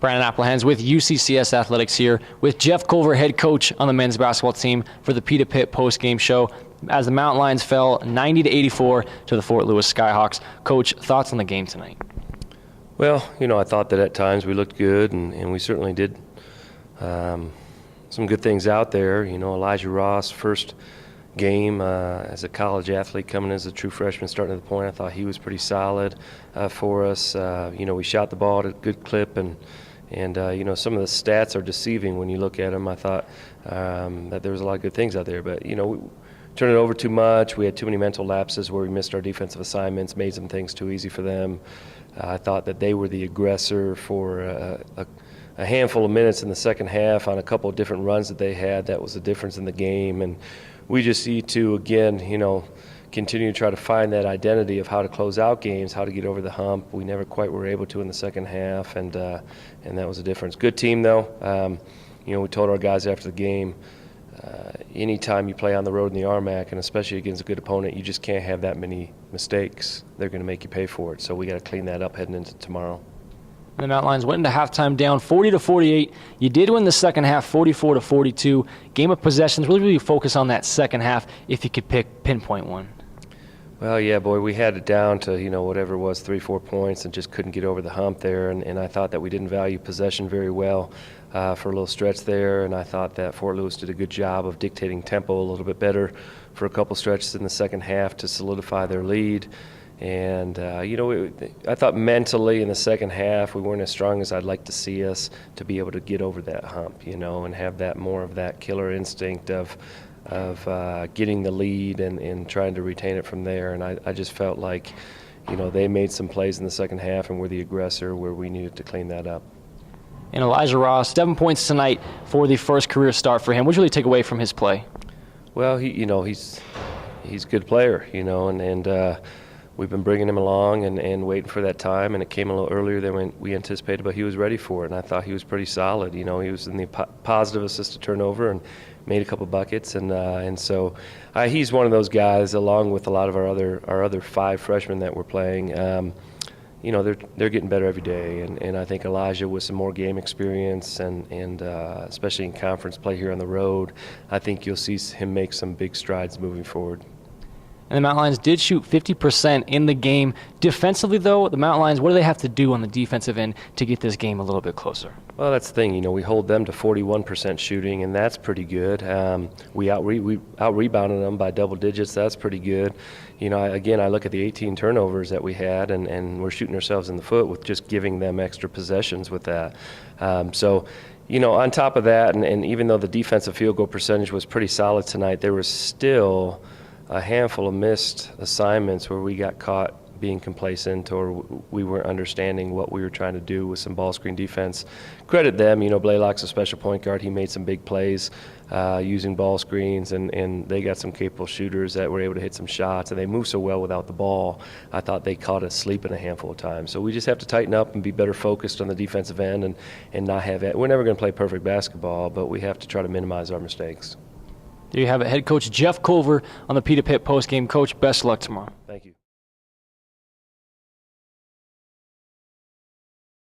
Brandon Applehans with UCCS Athletics here with Jeff Culver, head coach on the men's basketball team for the Pita Pit post-game show as the Mountain Lions fell 90-84 to the Fort Lewis Skyhawks. Coach, thoughts on the game tonight? Well, I thought that at times we looked good, and we certainly did some good things out there. Elijah Ross, first game as a college athlete, coming as a true freshman, starting at the point. I thought he was pretty solid for us. We shot the ball at a good clip, and some of the stats are deceiving when you look at them. I thought that there was a lot of good things out there, but we turned it over too much. We had too many mental lapses where we missed our defensive assignments, made some things too easy for them. I thought that they were the aggressor for a handful of minutes in the second half on a couple of different runs that they had. That was the difference in the game, and we just need to, again, continue to try to find that identity of how to close out games, how to get over the hump. We never quite were able to in the second half, and that was the difference. Good team, though. We told our guys after the game, anytime you play on the road in the RMAC, and especially against a good opponent, you just can't have that many mistakes. They're going to make you pay for it, so we got to clean that up heading into tomorrow. The Mountain Lions went into halftime down 40-48. You did win the second half 44-42. Game of possessions, really focus on that second half if you could pinpoint one. Well, yeah, boy, we had it down to, whatever it was, 3-4 points, and just couldn't get over the hump there. And I thought that we didn't value possession very well for a little stretch there. And I thought that Fort Lewis did a good job of dictating tempo a little bit better for a couple stretches in the second half to solidify their lead. And, I thought mentally in the second half we weren't as strong as I'd like to see us to be able to get over that hump, and have that more of that killer instinct of getting the lead and trying to retain it from there. And I just felt like, they made some plays in the second half and were the aggressor where we needed to clean that up. And Elijah Ross, 7 points tonight for the first career start for him. What did you really take away from his play? Well, he's a good player, and we've been bringing him along and waiting for that time, and it came a little earlier than we anticipated, but he was ready for it, and I thought he was pretty solid. He was in the positive assist to turnover and made a couple buckets, and so he's one of those guys, along with a lot of our other five freshmen that we're playing. They're getting better every day, and I think Elijah, with some more game experience and especially in conference play here on the road, I think you'll see him make some big strides moving forward. And the Mountain Lions did shoot 50% in the game. Defensively, though, the Mountain Lions, what do they have to do on the defensive end to get this game a little bit closer? Well, that's the thing. We hold them to 41% shooting, and that's pretty good. We out-rebounded them by double digits. That's pretty good. I look at the 18 turnovers that we had, and we're shooting ourselves in the foot with just giving them extra possessions with that. On top of that, and even though the defensive field goal percentage was pretty solid tonight, there was still a handful of missed assignments where we got caught being complacent or we weren't understanding what we were trying to do with some ball screen defense. Credit them, Blaylock's a special point guard. He made some big plays using ball screens, and they got some capable shooters that were able to hit some shots, and they move so well without the ball. I thought they caught us sleeping a handful of times. So we just have to tighten up and be better focused on the defensive end and not have it. We're never going to play perfect basketball, but we have to try to minimize our mistakes. There you have it, head coach Jeff Culver on the Pita Pit postgame. Coach, best of luck tomorrow. Thank you.